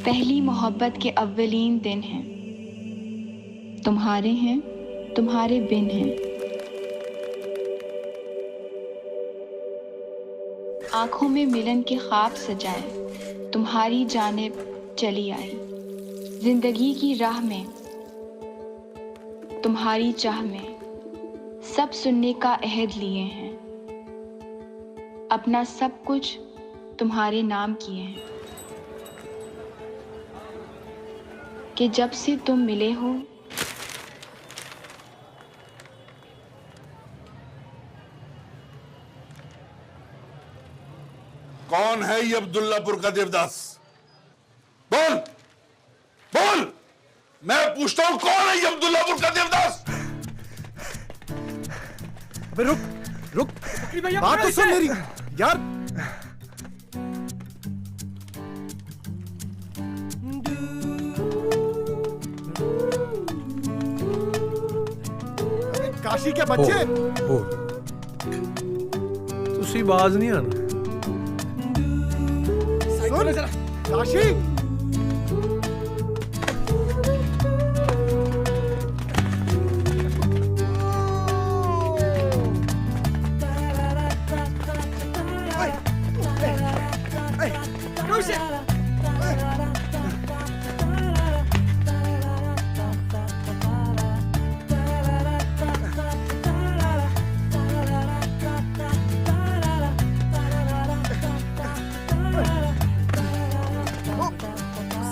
पहली मोहब्बत के अव्वलीन दिन हैं, तुम्हारे हैं, तुम्हारे बिन हैं। आंखों में मिलन के ख्वाब सजाए, तुम्हारी जानिब चली आई। जिंदगी की राह में, तुम्हारी चाह में, सब सुनने का अहद लिए हैं। अपना सब कुछ तुम्हारे नाम किए हैं कि जब से तुम मिले हो कौन है ये अब्दुल्लापुर का देवदास? बोल बोल, मैं पूछता हूं कौन है ये अब्दुल्लापुर का देवदास? अबे रुक रुक, बात तो सुन मेरी यार। अबे काशी के बच्चे, तुसी बाज नहीं आना। सुन काशी,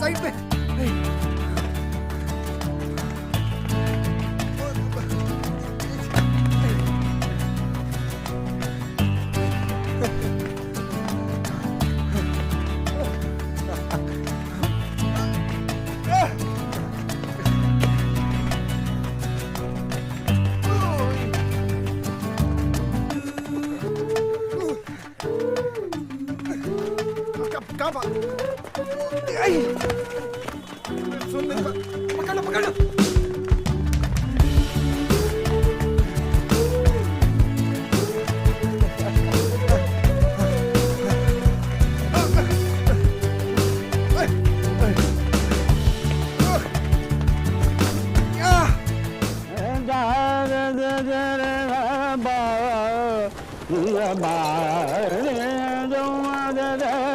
साइड पे। सुन मेरी बात, पकड़ लो पकड़ लो।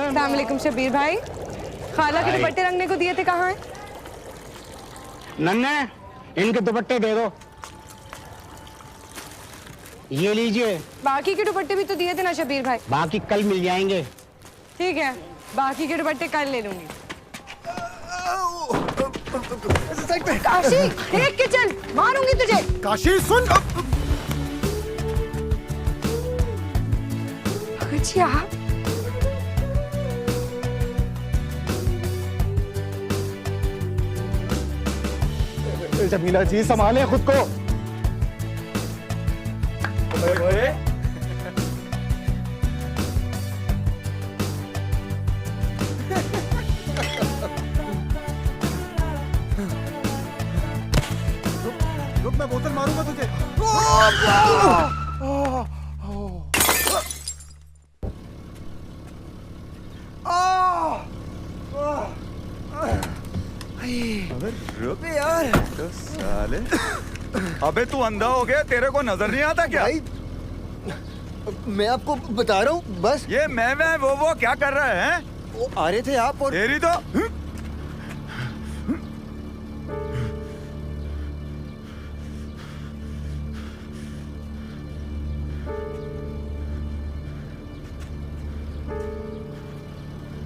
अस्सलाम वालेकुम शबीर भाई, खाला के दुपट्टे रंगने को दिए थे, कहाँ हैं? नन्हे, इनके दुपट्टे दे दो। ये लीजिए। बाकी के दुपट्टे भी तो दिए थे ना शबीर भाई। बाकी कल मिल जाएंगे। ठीक है, बाकी के दुपट्टे कल ले लूंगी। काशी देख के चल, मारूंगी तुझे। काशी सुन। जी आप जमीला जी संभाले खुद को। रुक, मैं बोतल मारूंगा तुझे। रुक यार तो साले। अबे तू अंधा हो गया, तेरे को नजर नहीं आता क्या? भाई मैं आपको बता रहा हूँ बस। ये मैं वो क्या कर रहे हैं? वो आ रहे थे आप और तेरी तो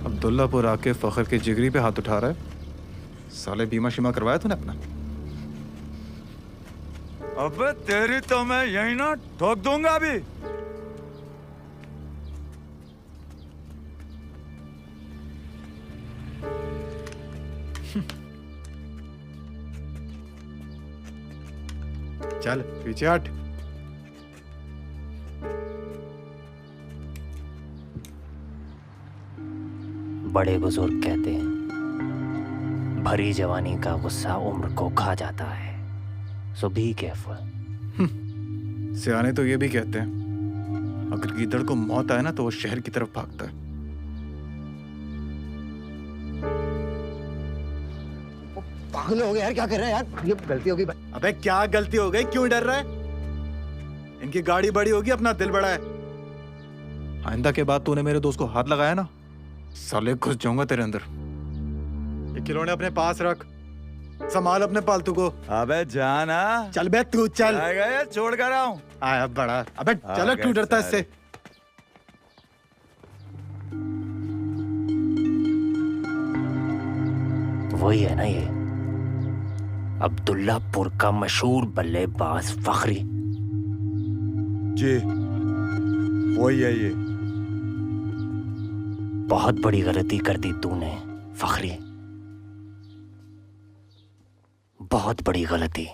अब्दुल्लापुर आके फखर के जिगरी पे हाथ उठा रहा है। साले बीमा शिमा करवाया तूने अपना? अबे तेरी तो मैं यही ना ठोक दूंगा अभी। चल पीछे हट। बड़े बुजुर्ग कहते हैं भरी जवानी का गुस्सा उम्र को खा जाता है, सो बी केयरफुल। सियाने तो ये भी कहते हैं अगर गीदड़ को मौत आए ना तो वो शहर की तरफ भागता है। पागल हो गया यार, क्या कर रहा है यार, ये गलती हो गई भाई। अबे क्या गलती हो गई, क्यों डर रहा है? इनकी गाड़ी बड़ी होगी, अपना दिल बड़ा है। आइंदा के बाद तूने मेरे दोस्त को हाथ लगाया ना, साले घुस जाऊंगा तेरे अंदर। ये खिलौने अपने पास रख, संभाल अपने पालतू को। अबे जाना। चल बे तू चल। आएगा यार, छोड़ कर आऊं। आया बड़ा। अबे चलो, क्यों डरता है इससे? वही है ना ये अब्दुल्लापुर का मशहूर बल्लेबाज फखरी। जी वही है ये। बहुत बड़ी गलती कर दी तूने फखरी, बहुत बड़ी गलती।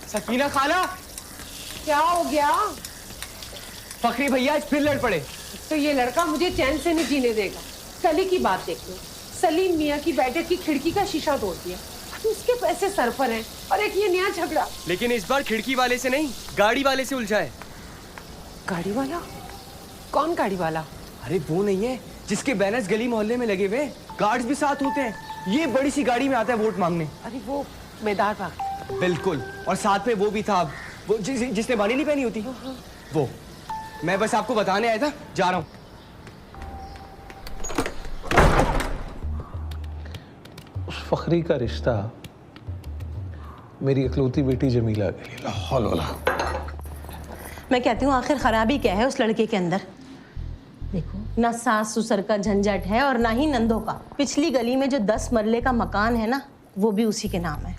सकीना खाला, क्या हो गया? फखरी भैया आज फिर लड़ पड़े। तो ये लड़का मुझे चैन से नहीं जीने देगा। सली की बात देख लो, सलीम मियाँ की बैठक की खिड़की का शीशा तोड़ दिया, उसके पैसे सर पर हैं, और एक ये नया झगड़ा। लेकिन इस बार खिड़की वाले से नहीं, गाड़ी वाले से उलझा है। गाड़ी वाला? कौन गाड़ी वाला? अरे वो नहीं है जिसके बैनर्स गली मोहल्ले में लगे हुए, गार्ड्स भी साथ होते हैं। ये बड़ी सी गाड़ी में आता है वोट मांगने। अरे वो मेदार बाग। बिल्कुल, और साथ में वो भी था, वो जिसने बानी नहीं पहनी होती वो। मैं बस आपको बताने आया था, जा रहा हूँ। उस फखरी का रिश्ता मेरी इकलौती बेटी जमीला के लिए। लाहौल वाला। मैं कहती हूँ आखिर खराबी क्या है उस लड़के के अंदर? देखो, ना सास ससुर का झंझट है और ना ही नंदों का। पिछली गली में जो 10 मरले का मकान है ना, वो भी उसी के नाम है।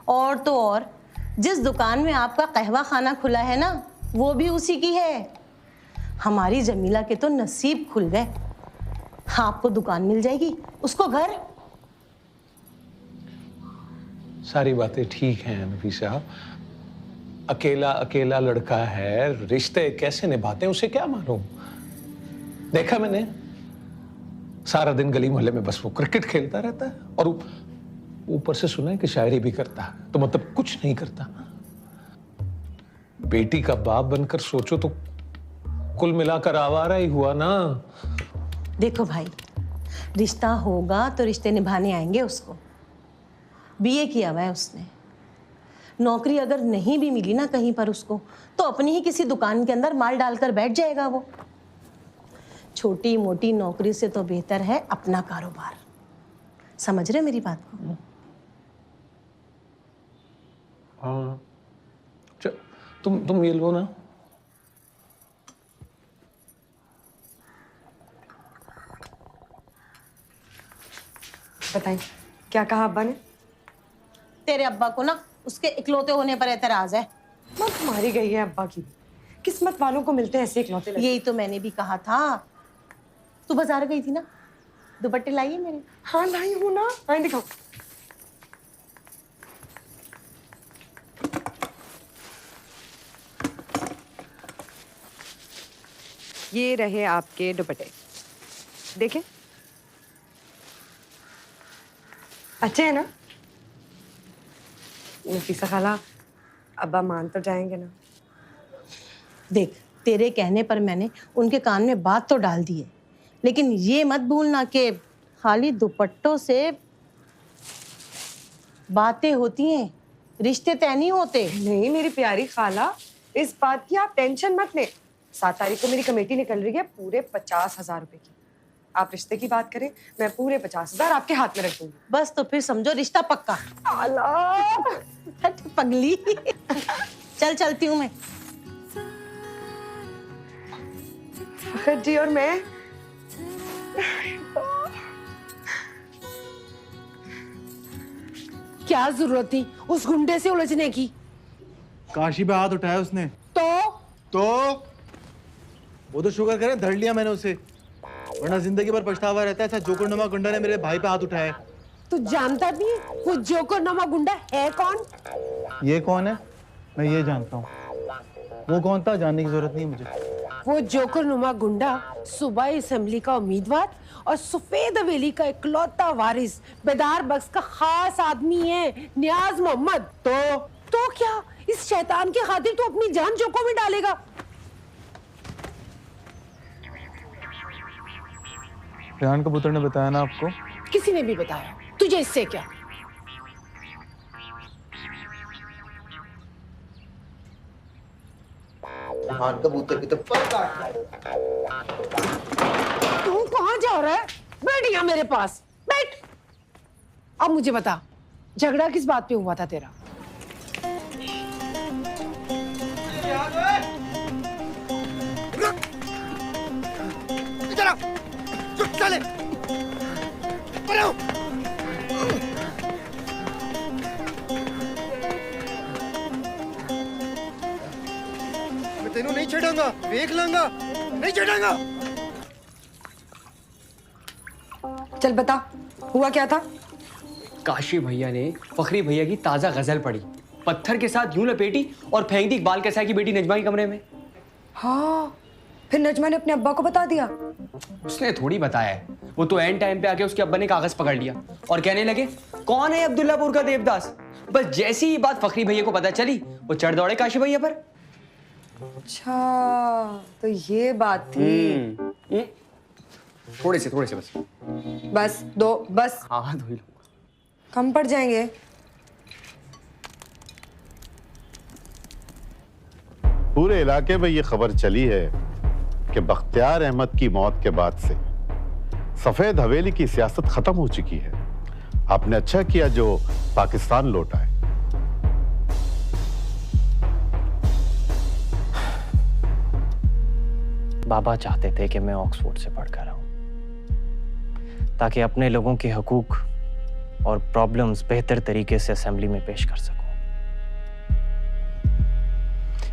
और तो और जिस दुकान में आपका कहवा खाना खुला है ना, वो भी उसी की है। हमारी जमीला के तो नसीब खुल गए। आपको दुकान मिल जाएगी, उसको घर। सारी बातें ठीक हैं नफीसा, अकेला अकेला लड़का है, रिश्ते कैसे निभाते हैं उसे क्या मालूम। देखा मैंने, सारा दिन गली मोहल्ले में बस वो क्रिकेट खेलता रहता है, और ऊपर से सुना है कि शायरी भी करता है, तो मतलब कुछ नहीं करता। बेटी का बाप बनकर सोचो तो कुल मिलाकर आवारा ही हुआ ना। देखो भाई, रिश्ता होगा तो रिश्ते निभाने आएंगे उसको। बीए किया हुआ है उसने, नौकरी अगर नहीं भी मिली ना कहीं पर उसको, तो अपनी ही किसी दुकान के अंदर माल डालकर बैठ जाएगा वो। छोटी मोटी नौकरी से तो बेहतर है अपना कारोबार। समझ रहे मेरी बात को? हाँ, तुम ये लो ना। बताइए, क्या कहा अब्बा ने? तेरे अब्बा को ना उसके इकलौते होने पर एतराज है। मां तुम्हारी गई है अब्बा की, किस्मत वालों को मिलते हैं ऐसे इकलौते। यही तो मैंने भी कहा था। तू बाजार गई थी ना, दुपट्टे लाइए मेरे। हाँ लाई हूँ ना, आए दिखाओ। ये रहे आपके दुपट्टे, देखें अच्छे हैं ना? नफीसा खाला, अब्बा मान तो जाएंगे ना? देख, तेरे कहने पर मैंने उनके कान में बात तो डाल दी है, लेकिन ये मत भूलना कि खाली दुपट्टों से बातें होती हैं, रिश्ते तय नहीं होते। नहीं मेरी प्यारी खाला, इस बात की आप टेंशन मत लें। 7 तारीख को मेरी कमेटी निकल रही है पूरे 50,000 रुपए की। आप रिश्ते की बात करें, मैं पूरे 50,000 आपके हाथ में रख दूंगी। बस तो फिर समझो रिश्ता पक्का। पगली। चल चलती हूँ मैं। फखर जी और मैं क्या जरूरत थी उस गुंडे से उलझने की? काशी पे हाथ उठाया उसने तो वो तो शुक्र करें धर लिया मैंने उसे, वरना जिंदगी भर पछतावा रहता है। ऐसा जोकरनुमा गुंडा ने मेरे भाई पे हाथ उठाया। तू जानता भी है वो जोकरनुमा गुंडा है कौन? ये कौन है? मैं ये जानता हूँ। वो कौन था जानने की जरूरत नहीं मुझे। वो जोकरनुमा गुंडा सूबाई असेंबली का उम्मीदवार और सफेद हवेली का इकलौता वारिस बेदार बख्श का खास आदमी है, नियाज मोहम्मद। तो क्या इस शैतान के खातिर तू अपनी जान जोखिम में डालेगा? रेहान कबूतर ने बताया ना आपको? किसी ने भी बताया, तुझे इससे क्या? रेहान कबूतर की तो तू कहाँ जा रहा है? बैठ यहाँ मेरे पास, बैठ। अब मुझे बता, झगड़ा किस बात पे हुआ था तेरा? इधर आओ, चुप चले, परे हो। मैं तेनू नहीं छेड़ूंगा, देख लूंगा, नहीं छेड़ूंगा। चल बता, हुआ क्या था? काशी भैया ने फखरी भैया की ताजा गजल पढ़ी, पत्थर के साथ यूं लपेटी और फेंक दी इकबाल कैसा की बेटी नजमा के कमरे में। हाँ, फिर नजमा ने अपने अब्बा को बता दिया? उसने थोड़ी बताया है, वो तो एंड टाइम पे आके उसके अब्बा ने कागज पकड़ लिया और कहने लगे कौन है अब्दुल्लापुर का देवदास। बस जैसी ही बात फखरी भैया को पता चली, वो चढ़ दौड़े काशी भैया पर। अच्छा, तो ये बात थी। थोड़े से बस। बस दो, बस। हाँ धो ही लूंगा। कम पड़ जाएंगे। पूरे इलाके में ये खबर चली है कि बख्तियार अहमद की मौत के बाद से सफेद हवेली की सियासत खत्म हो चुकी है। आपने अच्छा किया जो पाकिस्तान लौट आए। बाबा चाहते थे कि मैं ऑक्सफोर्ड से पढ़कर आऊं, ताकि अपने लोगों के हकूक और प्रॉब्लम्स बेहतर तरीके से असेंबली में पेश कर सकूं।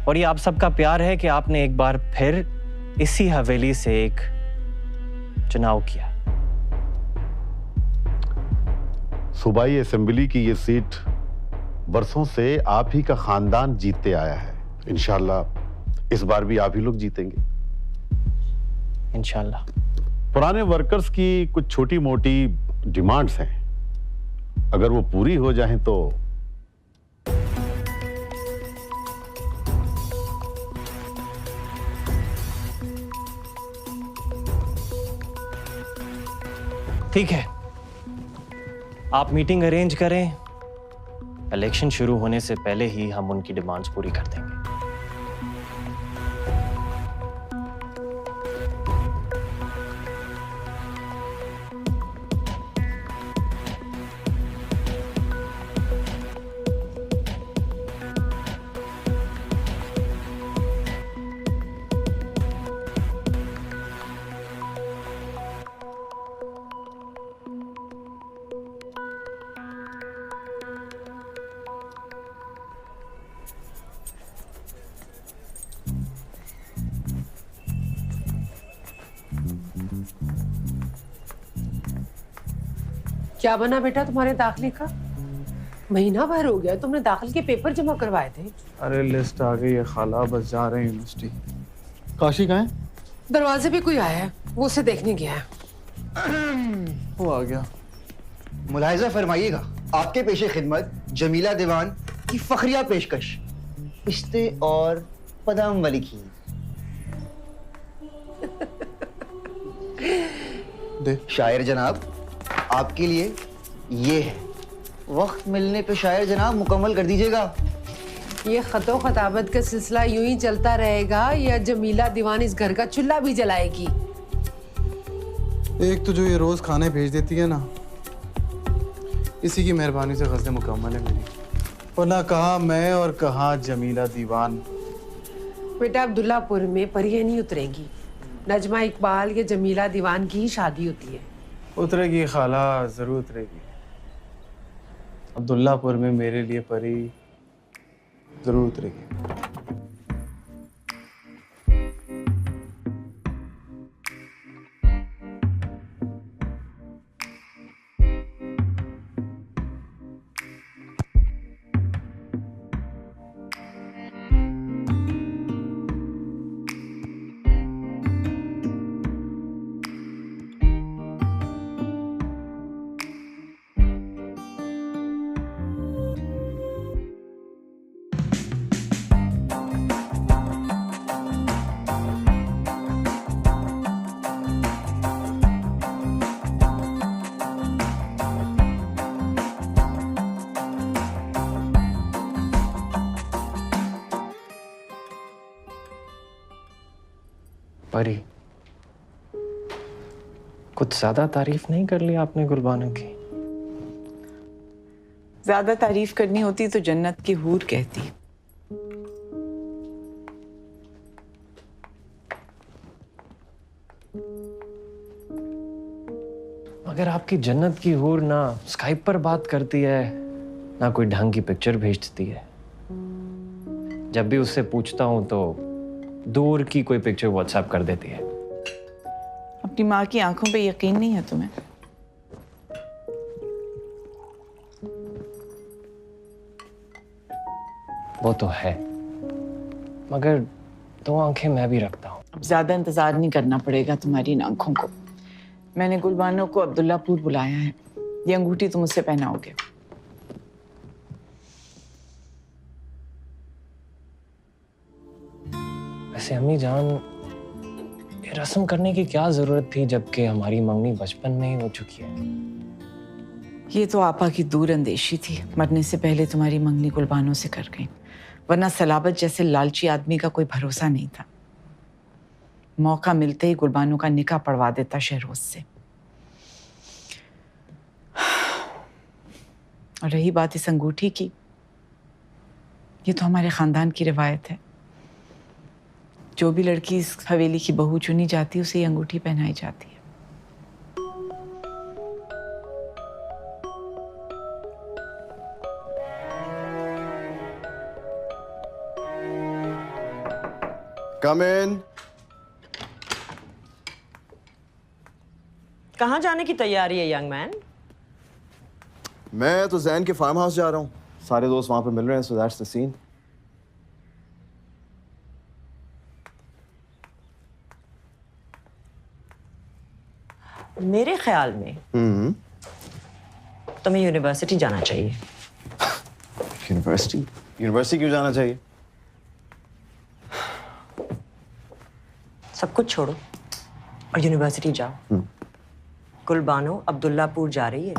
और ये आप सबका प्यार है कि आपने एक बार फिर इसी हवेली से एक चुनाव किया। सूबाई असेंबली की ये सीट बरसों से आप ही का खानदान जीतते आया है। इंशाल्लाह इस बार भी आप ही लोग जीतेंगे। इंशाल्लाह। पुराने वर्कर्स की कुछ छोटी मोटी डिमांड्स हैं, अगर वो पूरी हो जाएं तो ठीक है, आप मीटिंग अरेंज करें। इलेक्शन शुरू होने से पहले ही हम उनकी डिमांड्स पूरी कर देंगे। क्या बना बेटा तुम्हारे दाखिले का? महीना भर हो गया, तुमने दाखिल के पेपर जमा करवाए थे। अरे लिस्ट आ गई है खाला, बस जा रहे हैं यूनिवर्सिटी। काशी कहाँ है? दरवाजे पे कोई आया है, वो उसे देखने गया है। वो आ गया। मुलाहिजा फरमाइएगा, आपके पेशे खिदमत जमीला दीवान की फखरिया पेशकश, पिस्ते और बादाम वाली खीर। दे। शायर जनाब, आपके लिए ये है। वक्त मिलने पे शायर जनाब मुकम्मल कर दीजिएगा। ये खतो खताबत का सिलसिला यूं ही चलता रहेगा या जमीला दीवान इस घर का चूल्हा भी जलाएगी? एक तो जो ये रोज खाने भेज देती है ना, इसी की मेहरबानी से गज़लें मुकम्मल है मेरी। और ना कहा मैं और कहा जमीला दीवान। बेटा अब्दुल्लापुर में परियां नहीं उतरेगी। नजमा इकबाल या जमीला दीवान की ही शादी होती है। उतरेगी खाला, जरूर उतरेगी। अब्दुल्लापुर में मेरे लिए परी जरूर उतरेगी। परी, कुछ ज्यादा तारीफ नहीं कर ली आपने गुलबानो की? ज्यादा तारीफ करनी होती तो जन्नत की हूर कहती। अगर आपकी जन्नत की हूर ना स्काइप पर बात करती है, ना कोई ढंग की पिक्चर भेजती है, जब भी उससे पूछता हूं तो दूर की कोई पिक्चर व्हाट्सएप कर देती है। अपनी माँ की आंखों पे यकीन नहीं है तुम्हें? वो तो है, मगर दो आंखें मैं भी रखता हूँ। अब ज्यादा इंतजार नहीं करना पड़ेगा तुम्हारी इन आंखों को। मैंने गुलबानो को अब्दुल्लापुर बुलाया है। ये अंगूठी तुम उससे पहनाओगे। वैसे अम्मी जान, ये रस्म करने की क्या जरूरत थी जबकि हमारी मंगनी बचपन में ही हो चुकी है? ये तो आपा की दूर अंदेशी थी। मरने से पहले तुम्हारी मंगनी गुलबानो से कर गई, वरना सलाबत जैसे लालची आदमी का कोई भरोसा नहीं था। मौका मिलते ही गुलबानो का निकाह पढ़वा देता शहरोज से। और रही बात इस अंगूठी की, ये तो हमारे खानदान की रिवायत है। जो भी लड़की इस हवेली की बहू चुनी जाती है उसे ये अंगूठी पहनाई जाती है। कम इन। कहाँ जाने की तैयारी है यंग मैन? मैं तो जैन के फार्म हाउस जा रहा हूँ। सारे दोस्त वहां पे मिल रहे हैं, सो दैट्स द सीन। मेरे ख्याल में तुम्हें यूनिवर्सिटी जाना चाहिए। यूनिवर्सिटी? यूनिवर्सिटी क्यों जाना चाहिए? सब कुछ छोड़ो और यूनिवर्सिटी जाओ। गुलबानो अब्दुल्लापुर जा रही है।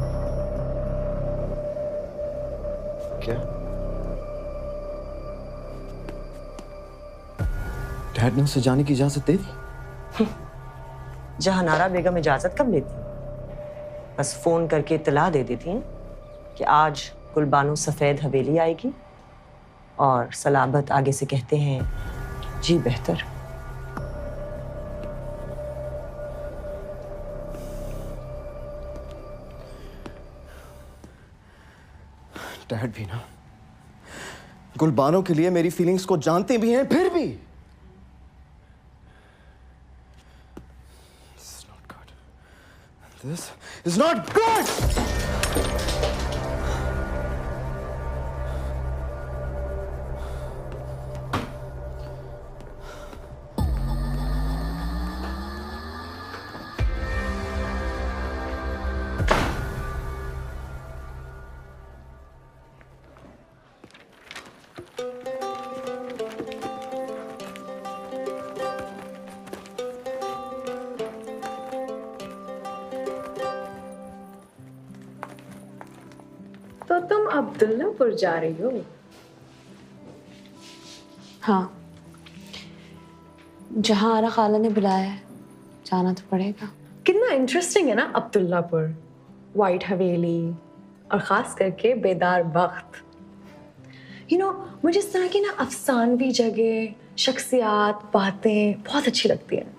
क्या? डैड ने उसे जाने की इजाजत दे दी? जहानारा बेगम इजाजत कब लेती? बस फोन करके इत्तला दे देती कि आज गुलबानो सफेद हवेली आएगी, और सलाबत आगे से कहते हैं जी बेहतर। डैड भी ना गुलबानो के लिए मेरी फीलिंग्स को जानते भी हैं, फिर भी This is not good! तो तुम अब्दुल्लापुर जा रही हो? हाँ, जहाँ आरा खाला ने बुलाया है जाना तो पड़ेगा। कितना इंटरेस्टिंग है ना अब्दुल्लापुर। वाइट हवेली और खास करके बेदार बख्त। मुझे इस तरह की ना अफसानवी जगह, शख्सियात, बातें बहुत अच्छी लगती हैं।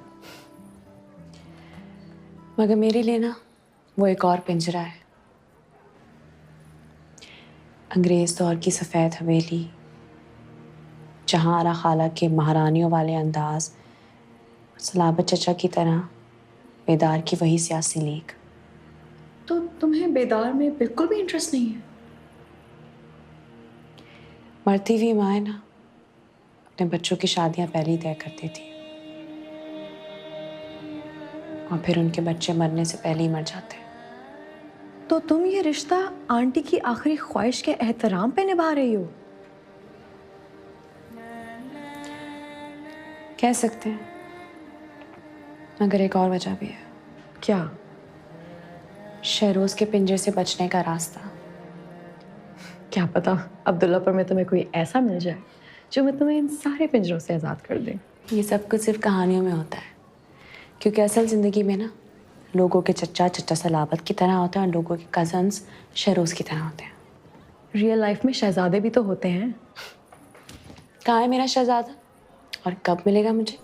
मगर मेरे लिए ना वो एक और पिंजरा है। अंग्रेज दौर की सफ़ेद हवेली, जहाँ आरा खाला के महारानियों वाले अंदाज, सलाबत चचा की तरह बेदार की वही सियासी लीग। तो तुम्हें बेदार में बिल्कुल भी इंटरेस्ट नहीं है? मरती हुई माँ ना अपने बच्चों की शादियां पहले ही तय करती थी, और फिर उनके बच्चे मरने से पहले ही मर जाते। तो तुम ये रिश्ता आंटी की आखिरी ख्वाहिश के एहतराम पे निभा रही हो? कह सकते हैं, मगर एक और वजह भी है। क्या? शहरोज के पिंजरे से बचने का रास्ता। क्या पता अब्दुल्लापुर में तुम्हें कोई ऐसा मिल जाए जो मैं तुम्हें इन सारे पिंजरों से आज़ाद कर दे। ये सब कुछ सिर्फ कहानियों में होता है। क्योंकि असल ज़िंदगी में ना लोगों के चच्चा चच्चा सलाबत की तरह होते हैं और लोगों के कजन्स शहरोज़ की तरह होते हैं। रियल लाइफ में शहजादे भी तो होते हैं। कहाँ है मेरा शहजादा और कब मिलेगा मुझे?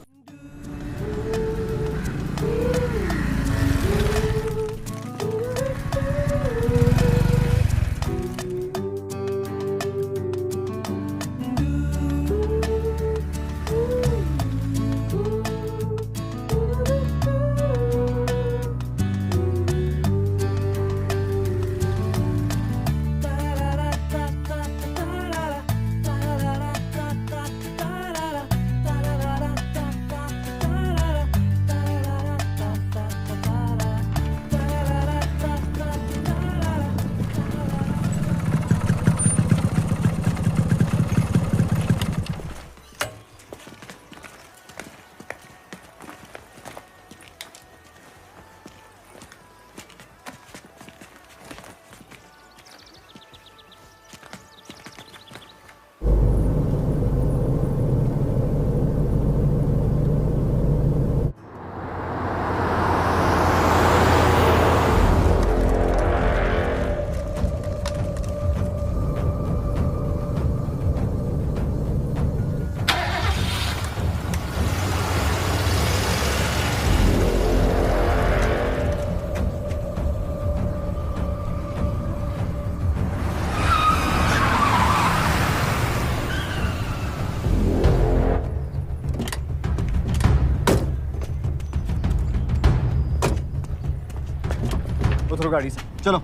उतरो गाड़ी से, चलो।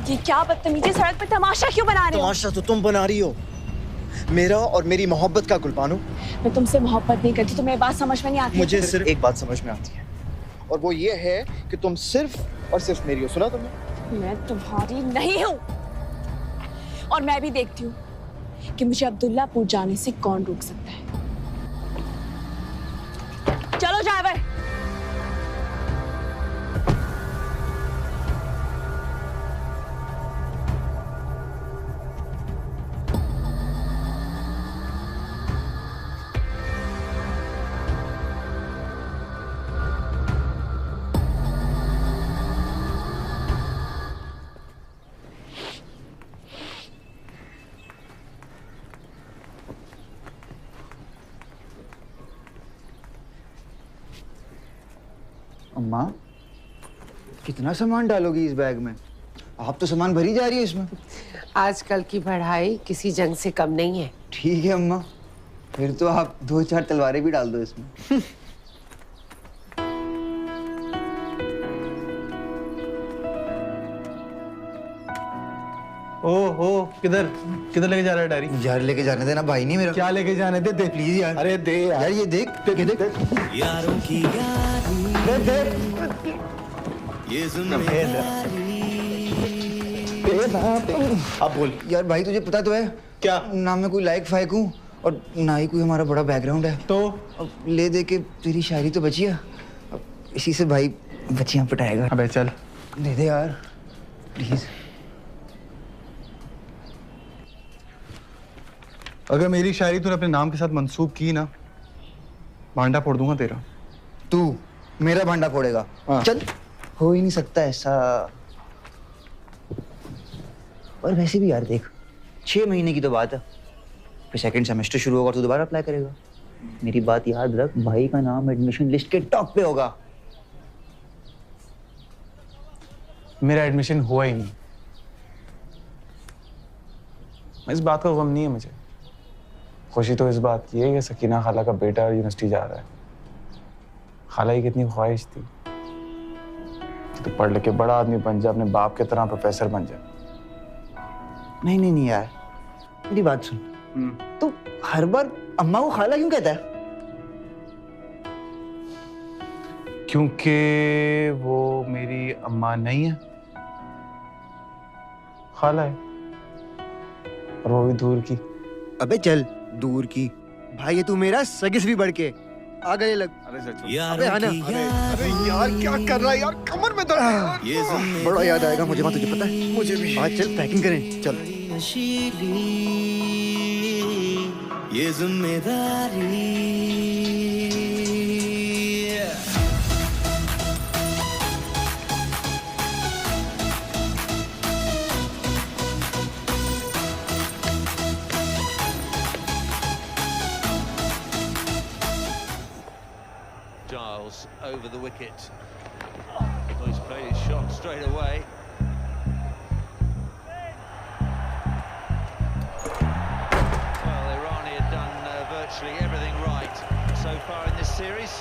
ये क्या बदतमीजी, सड़क पे तमाशा क्यों बना रहे हो? तमाशा तो तुम बना रही हो, मेरा और मेरी मोहब्बत का गुलबानो। मैं तुमसे मोहब्बत नहीं करती, तुम्हें बात समझ में नहीं आती। मुझे सिर्फ एक बात समझ में आती है और वो ये है कि तुम सिर्फ और सिर्फ मेरी हो। सुना तुमने? मैं तुम्हारी नहीं हूँ और मैं भी देखती हूँ कि मुझे अब्दुल्लापुर जाने से कौन रोक सकता है। चलो ड्राइवर। अम्मा, कितना सामान डालोगी इस बैग में? आप तो सामान भरी जा रही है इसमें। आजकल की पढ़ाई किसी जंग से कम नहीं है। ठीक है अम्मा, फिर तो आप 2-4 तलवारें भी डाल दो इसमें। ओ किधर किधर लेके जा रहा है डायरी? यार लेके जाने देना, भाई नहीं मेरा। क्या लेके जाने दे? दे प्लीज यार। अरे दे यार, ये देख ये देख यारों की यारी। दे ये अब बोल यार। भाई तुझे पता तो है क्या, ना मैं कोई लायक फायक हूँ और ना ही कोई हमारा बड़ा बैकग्राउंड है। तो अब ले दे के तेरी शायरी तो बची है, अब इसी से भाई बच्चियां पटाएगा। अबे चल दे दे यार प्लीज। अगर मेरी शायरी तूने अपने नाम के साथ मंसूब की ना, भांडा फोड़ दूंगा तेरा। तू मेरा भांडा फोड़ेगा? चल, हो ही नहीं सकता ऐसा। और वैसे भी यार देख, 6 महीने की तो बात है, फिर सेकंड सेमेस्टर शुरू होगा तो दोबारा अप्लाई करेगा। मेरी बात याद रख, भाई का नाम एडमिशन लिस्ट के टॉप पे होगा। मेरा एडमिशन हुआ ही नहीं। इस बात का गम नहीं है मुझे, खुशी तो इस बात की है कि सकीना खाला का बेटा यूनिवर्सिटी जा रहा है। खाला की कितनी ख्वाहिश थी तो पढ़ लिख के बड़ा आदमी बन जाए, अपने बाप के तरह प्रोफेसर बन जाए। नहीं नहीं नहीं यार, मेरी बात सुन। तू हर बार अम्मा को खाला क्यों कहता है? क्योंकि वो मेरी अम्मा नहीं है, खाला है, और वो भी दूर की। अबे चल, दूर की भाई, ये तू मेरा सगे से भी बढ़ के आ गए लग। अबे आना। अरे यार क्या कर रहा है यार, कमर में दर्द है यार। बड़ा याद आएगा मुझे, तुझे पता है? मुझे भी। आज चल पैकिंग करें, चल। ये जिम्मेदारी was over the wicket. Well, he's played his shot straight away. Well, Irani had done virtually everything right so far in this series.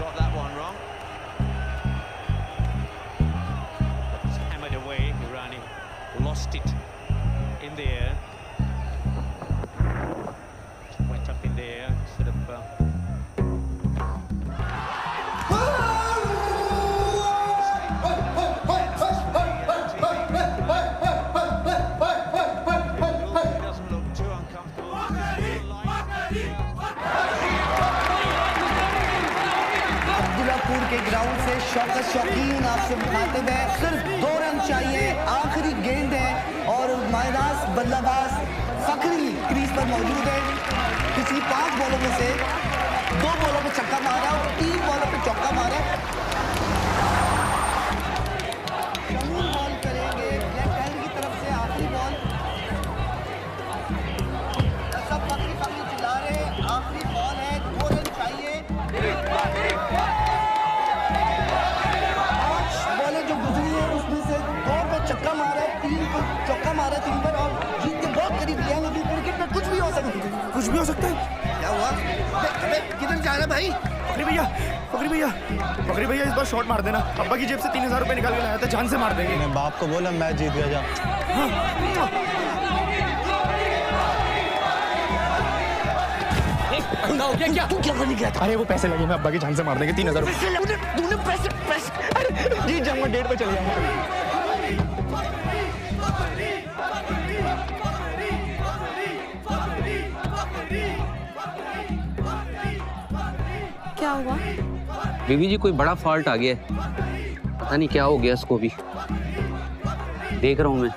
Got that one wrong. It's hammered away. Irani lost it in the air. Went up in the air instead of. Abdullapur के ground से शौकत शौकीन आपसे मुखातिब है। सिर्फ 2 run चाहिए, आखिरी गेंद है और मायदास बल्लेबाज फखरी क्रीज पर मौजूद है। पिछली 5 बॉलों में से 2 बॉलों पे छक्का मारा और 3 बॉलों पे चौका मारा। शमीम बॉल करेंगे लेफ्ट हैंड की तरफ से आखिरी बॉल। सब फखरी चिल्ला रहे हैं, आखिरी बॉल है, 2 रन चाहिए। जो गुजरी है उसमें से 2 पे छक्का मारा है, 3 पे चौका मारा है, 3 पर और जीत के बहुत करीब लिया। लेकिन क्रिकेट में कुछ भी हो सकता है, कुछ भी हो सकता है। क्या हुआ? अबे किधर जा रहा है भाई? फकरी भैया इस बार शॉट मार देना। अब्बा की जेब से 3000 रुपए निकाल के लाया था, जान से मार देंगे। मैं बाप को बोला मैच जीत गया। जा हो गया क्या? तू क्या करने गया था? अरे वो पैसे लगे, मैं अब्बा की जान से मार देंगे 3000 रुपए। तूने पैसे जीत जाऊंगा, डेट पे चले जाऊंगा। क्या हुआ? बीवी जी कोई बड़ा फॉल्ट आ गया है, पता नहीं क्या हो गया इसको भी। देख रहा हूं मैं।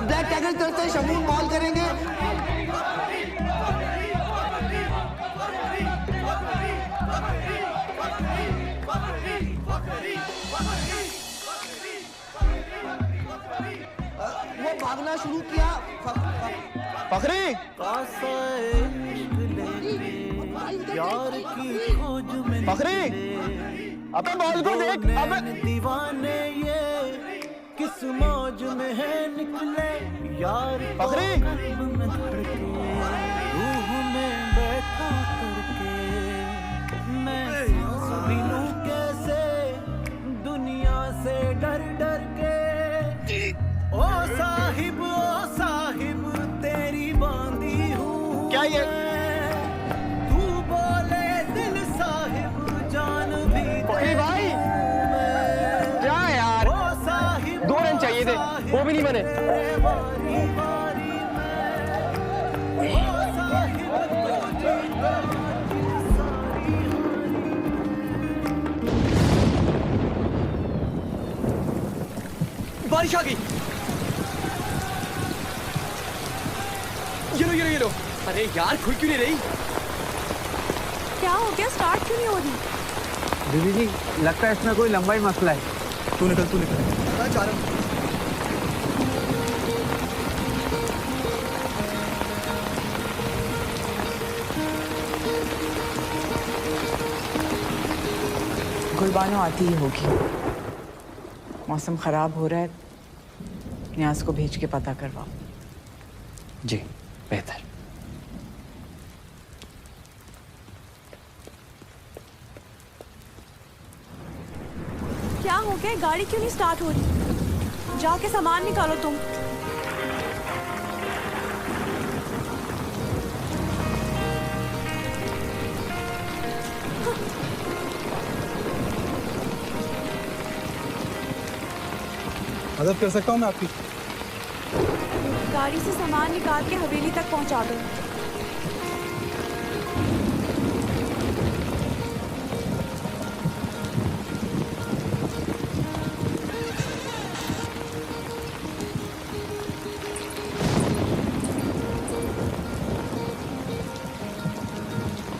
ब्लैक टैकल करते हैं, शमीम बॉल करेंगे। वो भागना शुरू किया। फखरी फखरी अबे बॉल को देख। अबे दीवाने ये किस मौज में है निकले यार। फखरी रूह में बैठा करके मैं सांस भी लूं कैसे दुनिया से डर डर के। ओ साहिब तेरी बांधी हूँ। क्या ये? तू बोले दिल साहिब जान भी फखरी भाई क्या यार? 2 रन चाहिए थे, वो भी नहीं बने। बारिश आ गई। ये लो। अरे यार खुल क्यों नहीं रही? क्या हो गया? स्टार्ट क्यों नहीं हो रही? बीवी जी लगता है इसमें कोई लंबा ही मसला है। तू निकल। जा रहा हूं। गुलबानो आती ही होगी। मौसम खराब हो रहा है, न्याज को भेज के पता करवाओ। जी बेहतर। क्या हो गया? गाड़ी क्यों नहीं स्टार्ट हो रही? जाके सामान निकालो तुम। मदद कर सकता हूँ मैं आपकी? गाड़ी से सामान निकाल के हवेली तक पहुंचा दो।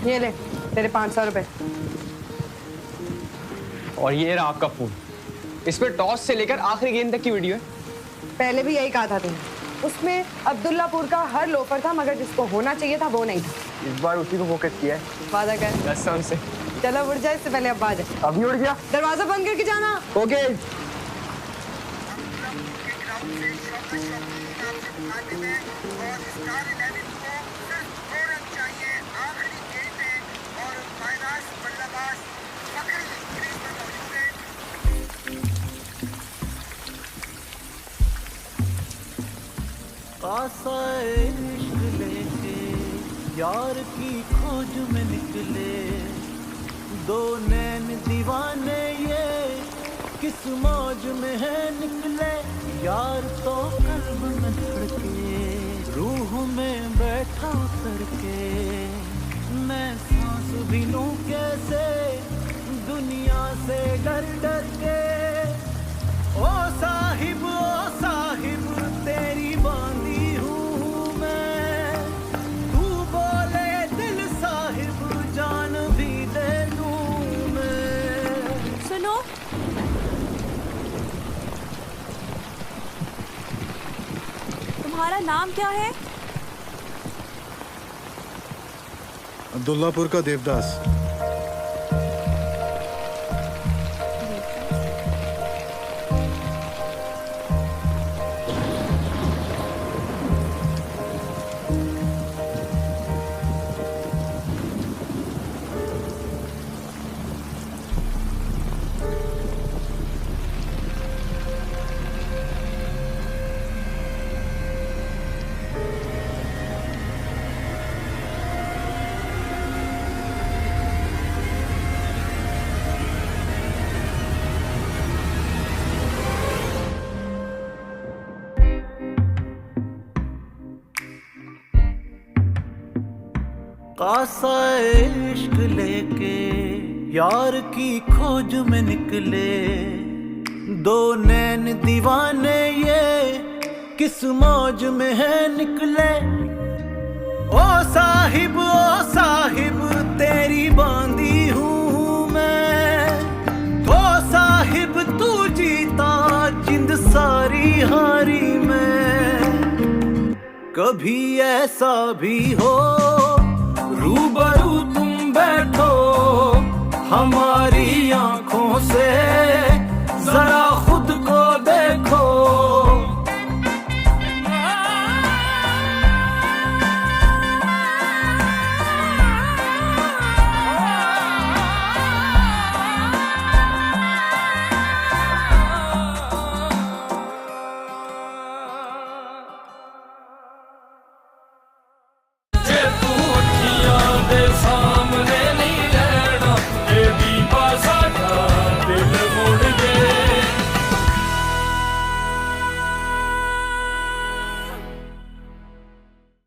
ये ले तेरे 500 रुपए। और ये रहा आपका फोन। इस पे टॉस से लेकर आखिरी गेंद तक की वीडियो है। पहले भी यही कहा था तुमने, उसमें अब्दुल्लापुर का हर लोफर था, मगर जिसको होना चाहिए था वो नहीं था। इस बार उसी को फोकस किया है। वादा कर। कसम से। चलो उड़ जाए, इससे पहले अब आ जाए। अभी उड़ गया। दरवाजा बंद करके जाना। ओके। इश्क लेके यार की खोज में निकले, दो नैन दीवाने ये किस मौज में है निकले। यार तो कल्ब में धड़के, रूह में बैठा उतर के, मैं सांस भी लूं कैसे दुनिया से डर डर के। ओ साहिब तेरी बांधी हूँ मैं, तू बोले दिल साहिब जान भी दे दूँ मैं। सुनो, तुम्हारा नाम क्या है? अब्दुल्लापुर का देवदास। कासा इश्क लेके यार की खोज में निकले, दो नैन दीवाने ये किस मौज में है निकले। ओ साहिब तेरी बांधी हूँ मैं, ओ साहिब तू जीता जिंद सारी हारी मैं। कभी ऐसा भी हो रूबरू तुम बैठो हमारे